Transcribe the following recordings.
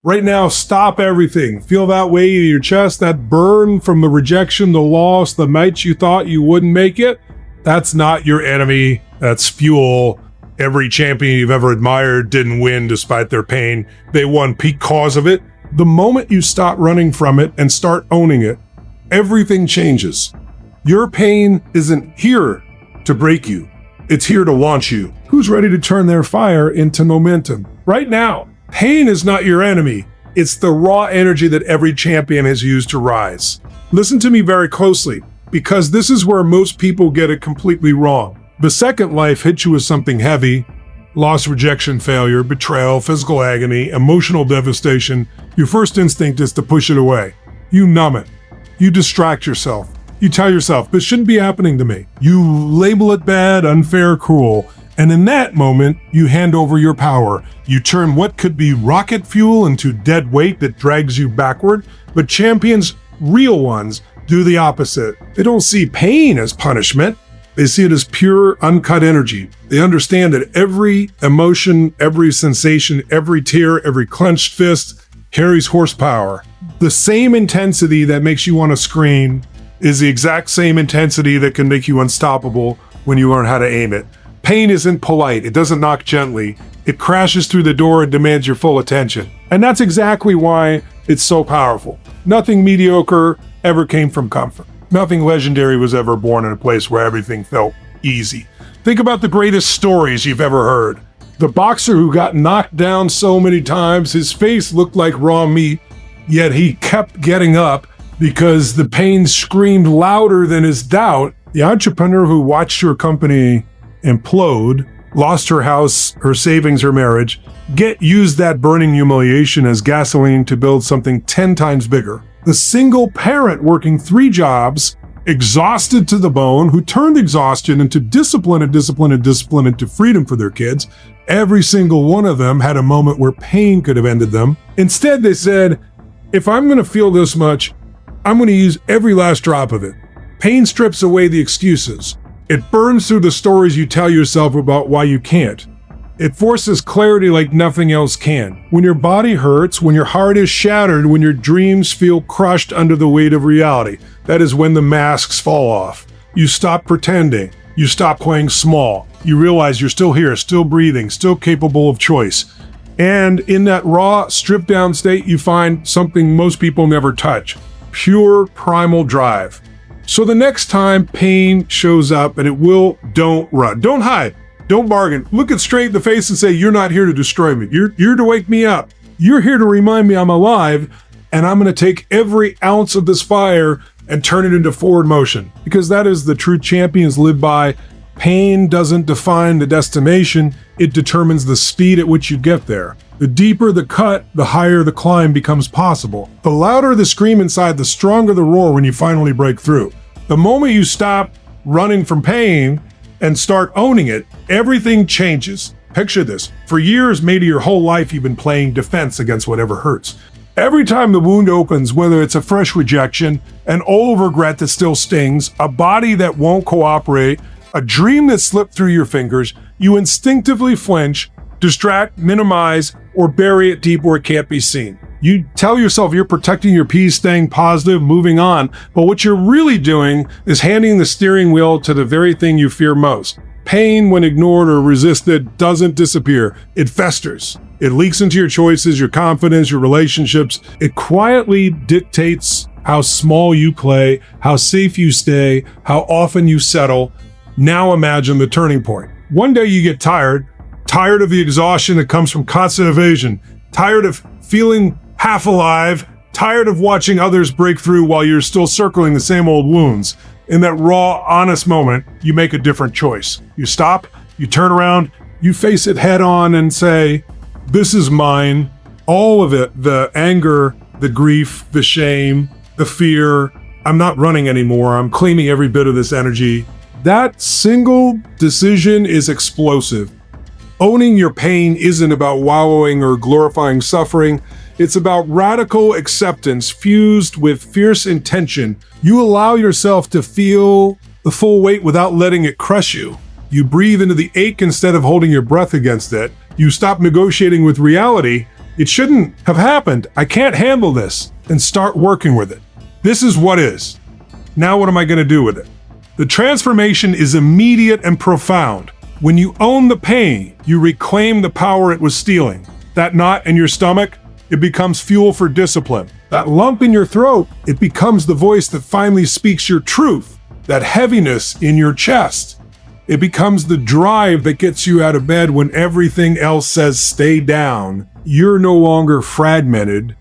Right now, stop everything. Feel that weight in your chest, that burn from the rejection, the loss, the nights you thought you wouldn't make it. That's not your enemy. That's fuel. Every champion you've ever admired didn't win despite their pain. They won because of it. The moment you stop running from it and start owning it, everything changes. Your pain isn't here to break you. It's here to launch you. Who's ready to turn their fire into momentum? Right now. Pain is not your enemy. It's the raw energy that every champion has used to rise. Listen to me very closely, because this is where most people get it completely wrong. The second life hits you with something heavy, loss, rejection, failure, betrayal, physical agony, emotional devastation. Your first instinct is to push it away. You numb it. You distract yourself. You tell yourself, this shouldn't be happening to me. You label it bad, unfair, cruel. And in that moment, you hand over your power. You turn what could be rocket fuel into dead weight that drags you backward. But champions, real ones, do the opposite. They don't see pain as punishment. They see it as pure, uncut energy. They understand that every emotion, every sensation, every tear, every clenched fist carries horsepower. The same intensity that makes you want to scream is the exact same intensity that can make you unstoppable when you learn how to aim it. Pain isn't polite. It doesn't knock gently. It crashes through the door and demands your full attention. And that's exactly why it's so powerful. Nothing mediocre ever came from comfort. Nothing legendary was ever born in a place where everything felt easy. Think about the greatest stories you've ever heard. The boxer who got knocked down so many times, his face looked like raw meat, yet he kept getting up because the pain screamed louder than his doubt. The entrepreneur who watched her company implode, lost her house, her savings, her marriage, used that burning humiliation as gasoline to build something 10 times bigger. The single parent working 3 jobs, exhausted to the bone, who turned exhaustion into discipline and discipline and discipline into freedom for their kids. Every single one of them had a moment where pain could have ended them. Instead, they said, if I'm going to feel this much, I'm going to use every last drop of it. Pain strips away the excuses. It burns through the stories you tell yourself about why you can't. It forces clarity like nothing else can. When your body hurts, when your heart is shattered, when your dreams feel crushed under the weight of reality, that is when the masks fall off. You stop pretending. You stop playing small. You realize you're still here, still breathing, still capable of choice. And in that raw, stripped down state, you find something most people never touch. Pure primal drive. So the next time pain shows up, and it will, don't run. Don't hide. Don't bargain. Look it straight in the face and say, you're not here to destroy me. You're here to wake me up. You're here to remind me I'm alive, and I'm going to take every ounce of this fire and turn it into forward motion. Because that is the true champions live by. Pain doesn't define the destination. It determines the speed at which you get there. The deeper the cut, the higher the climb becomes possible. The louder the scream inside, the stronger the roar when you finally break through. The moment you stop running from pain and start owning it, everything changes. Picture this. For years, maybe your whole life, you've been playing defense against whatever hurts. Every time the wound opens, whether it's a fresh rejection, an old regret that still stings, a body that won't cooperate, a dream that slipped through your fingers, you instinctively flinch, distract, minimize, or bury it deep where it can't be seen. You tell yourself you're protecting your peace, staying positive, moving on, but what you're really doing is handing the steering wheel to the very thing you fear most. Pain, when ignored or resisted, doesn't disappear. It festers. It leaks into your choices, your confidence, your relationships. It quietly dictates how small you play, how safe you stay, how often you settle. Now imagine the turning point. One day you get tired of the exhaustion that comes from constant evasion, tired of feeling half alive, tired of watching others break through while you're still circling the same old wounds. In that raw, honest moment, you make a different choice. You stop, you turn around, you face it head on and say, this is mine. All of it, the anger, the grief, the shame, the fear. I'm not running anymore. I'm claiming every bit of this energy. That single decision is explosive. Owning your pain isn't about wallowing or glorifying suffering. It's about radical acceptance fused with fierce intention. You allow yourself to feel the full weight without letting it crush you. You breathe into the ache instead of holding your breath against it. You stop negotiating with reality. It shouldn't have happened. I can't handle this. And start working with it. This is what is. Now what am I going to do with it? The transformation is immediate and profound. When you own the pain, you reclaim the power it was stealing. That knot in your stomach, it becomes fuel for discipline. That lump in your throat, it becomes the voice that finally speaks your truth. That heaviness in your chest, it becomes the drive that gets you out of bed when everything else says stay down. You're no longer fragmented.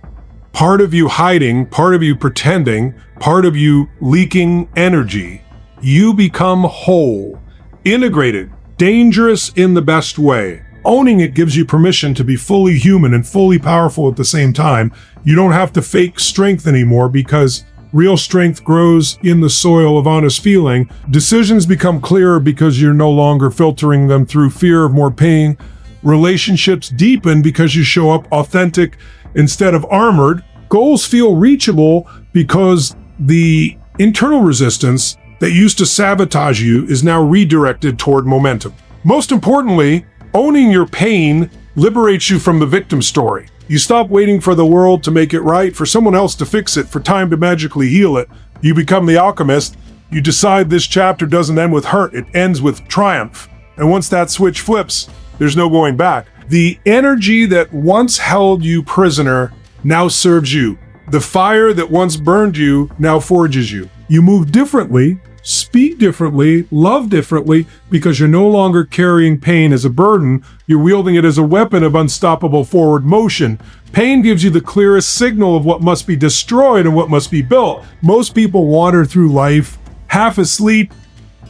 Part of you hiding, part of you pretending, part of you leaking energy. You become whole, integrated, dangerous in the best way. Owning it gives you permission to be fully human and fully powerful at the same time. You don't have to fake strength anymore because real strength grows in the soil of honest feeling. Decisions become clearer because you're no longer filtering them through fear of more pain. Relationships deepen because you show up authentic instead of armored. Goals feel reachable because the internal resistance that used to sabotage you is now redirected toward momentum. Most importantly, owning your pain liberates you from the victim story. You stop waiting for the world to make it right, for someone else to fix it, for time to magically heal it. You become the alchemist. You decide this chapter doesn't end with hurt, it ends with triumph. And once that switch flips, there's no going back. The energy that once held you prisoner now serves you. The fire that once burned you now forges you. You move differently, speak differently, love differently, because you're no longer carrying pain as a burden. You're wielding it as a weapon of unstoppable forward motion. Pain gives you the clearest signal of what must be destroyed and what must be built. Most people wander through life half asleep,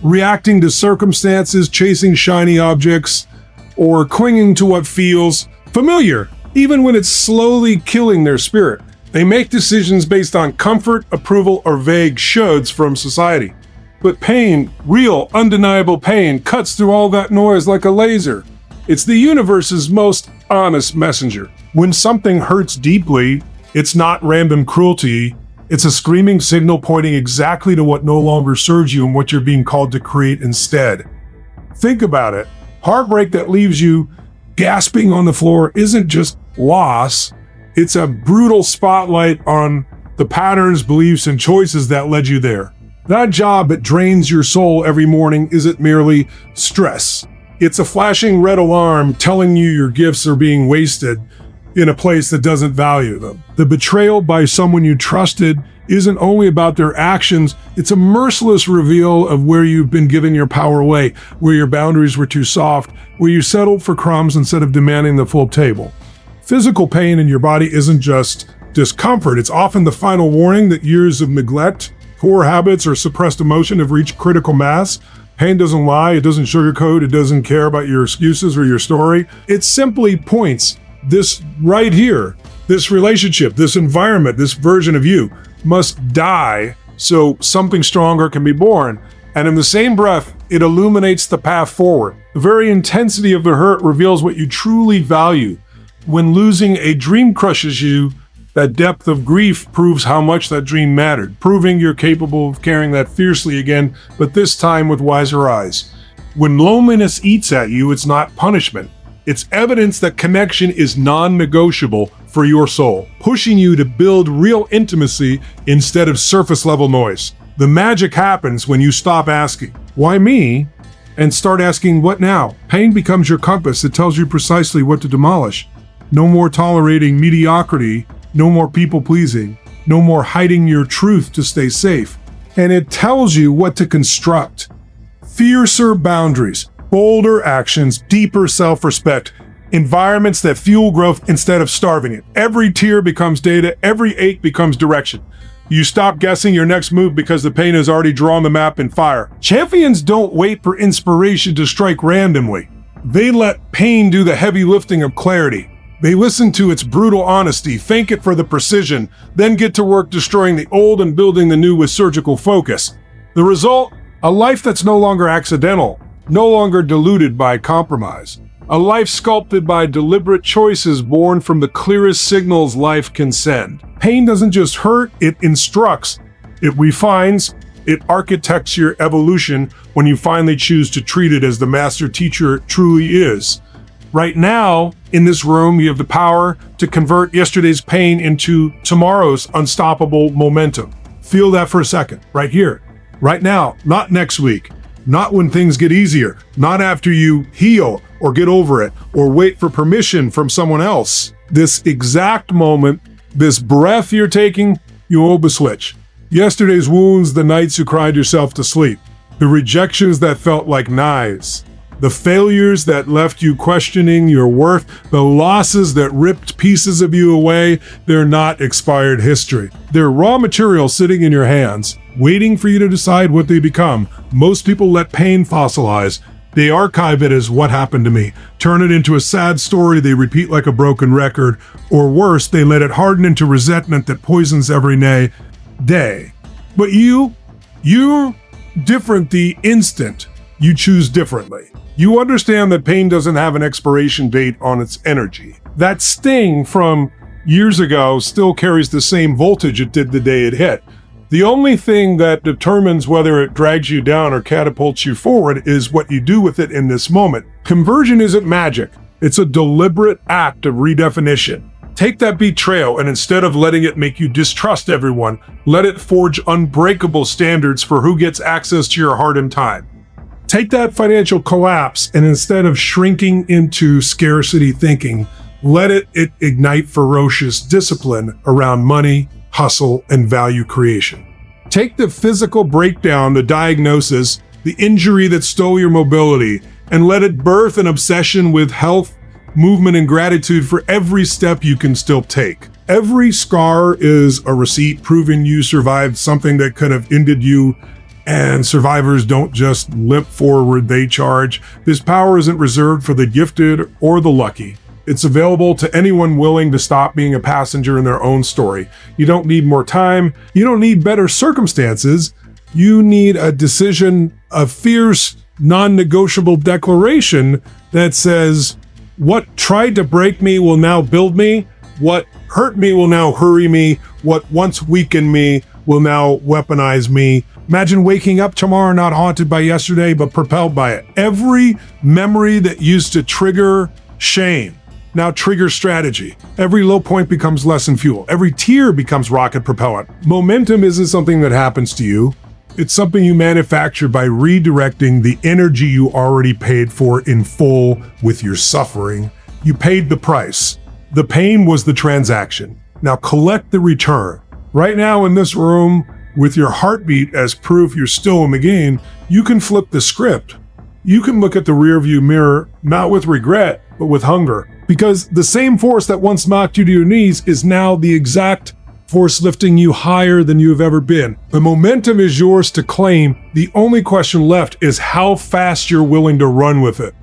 reacting to circumstances, chasing shiny objects, or clinging to what feels familiar, even when it's slowly killing their spirit. They make decisions based on comfort, approval, or vague shoulds from society. But pain, real, undeniable pain, cuts through all that noise like a laser. It's the universe's most honest messenger. When something hurts deeply, it's not random cruelty. It's a screaming signal pointing exactly to what no longer serves you and what you're being called to create instead. Think about it. Heartbreak that leaves you gasping on the floor isn't just loss. It's a brutal spotlight on the patterns, beliefs, and choices that led you there. That job that drains your soul every morning isn't merely stress. It's a flashing red alarm telling you your gifts are being wasted in a place that doesn't value them. The betrayal by someone you trusted isn't only about their actions, it's a merciless reveal of where you've been giving your power away, where your boundaries were too soft, where you settled for crumbs instead of demanding the full table. Physical pain in your body isn't just discomfort, it's often the final warning that years of neglect, poor habits, or suppressed emotion have reached critical mass. Pain doesn't lie, it doesn't sugarcoat, it doesn't care about your excuses or your story. It simply points, this right here, this relationship, this environment, this version of you must die so something stronger can be born. And in the same breath, it illuminates the path forward. The very intensity of the hurt reveals what you truly value. When losing a dream crushes you, that depth of grief proves how much that dream mattered, proving you're capable of carrying that fiercely again, but this time with wiser eyes. When loneliness eats at you, it's not punishment. It's evidence that connection is non-negotiable for your soul, pushing you to build real intimacy instead of surface-level noise. The magic happens when you stop asking, "Why me?" and start asking, "What now?" Pain becomes your compass. It tells you precisely what to demolish. No more tolerating mediocrity. No more people-pleasing. No more hiding your truth to stay safe. And it tells you what to construct. Fiercer boundaries, bolder actions, deeper self-respect, environments that fuel growth instead of starving it. Every tear becomes data, every ache becomes direction. You stop guessing your next move because the pain has already drawn the map in fire. Champions don't wait for inspiration to strike randomly. They let pain do the heavy lifting of clarity. They listen to its brutal honesty, thank it for the precision, then get to work destroying the old and building the new with surgical focus. The result? A life that's no longer accidental, no longer diluted by compromise. A life sculpted by deliberate choices born from the clearest signals life can send. Pain doesn't just hurt, it instructs, it refines, it architects your evolution when you finally choose to treat it as the master teacher it truly is. Right now, in this room, you have the power to convert yesterday's pain into tomorrow's unstoppable momentum. Feel that for a second, right here, right now, not next week, not when things get easier, not after you heal or get over it or wait for permission from someone else. This exact moment, this breath you're taking, you hold the switch. Yesterday's wounds, the nights you cried yourself to sleep, the rejections that felt like knives, the failures that left you questioning your worth, the losses that ripped pieces of you away, they're not expired history. They're raw material sitting in your hands, waiting for you to decide what they become. Most people let pain fossilize. They archive it as what happened to me, turn it into a sad story they repeat like a broken record, or worse, they let it harden into resentment that poisons every day. But you're different the instant you choose differently. You understand that pain doesn't have an expiration date on its energy. That sting from years ago still carries the same voltage it did the day it hit. The only thing that determines whether it drags you down or catapults you forward is what you do with it in this moment. Conversion isn't magic. It's a deliberate act of redefinition. Take that betrayal, and instead of letting it make you distrust everyone, let it forge unbreakable standards for who gets access to your heart and time. Take that financial collapse, and instead of shrinking into scarcity thinking, let it ignite ferocious discipline around money, hustle, and value creation. Take the physical breakdown, the diagnosis, the injury that stole your mobility, and let it birth an obsession with health, movement, and gratitude for every step you can still take. Every scar is a receipt proving you survived something that could have ended you. And survivors don't just limp forward, they charge. This power isn't reserved for the gifted or the lucky. It's available to anyone willing to stop being a passenger in their own story. You don't need more time. You don't need better circumstances. You need a decision, a fierce, non-negotiable declaration that says, what tried to break me will now build me. What hurt me will now hurry me. What once weakened me will now weaponize me. Imagine waking up tomorrow not haunted by yesterday, but propelled by it. Every memory that used to trigger shame now triggers strategy. Every low point becomes lesson fuel. Every tear becomes rocket propellant. Momentum isn't something that happens to you. It's something you manufacture by redirecting the energy you already paid for in full with your suffering. You paid the price. The pain was the transaction. Now collect the return. Right now in this room, with your heartbeat as proof you're still in the game, you can flip the script. You can look at the rearview mirror, not with regret, but with hunger. Because the same force that once knocked you to your knees is now the exact force lifting you higher than you have ever been. The momentum is yours to claim. The only question left is how fast you're willing to run with it.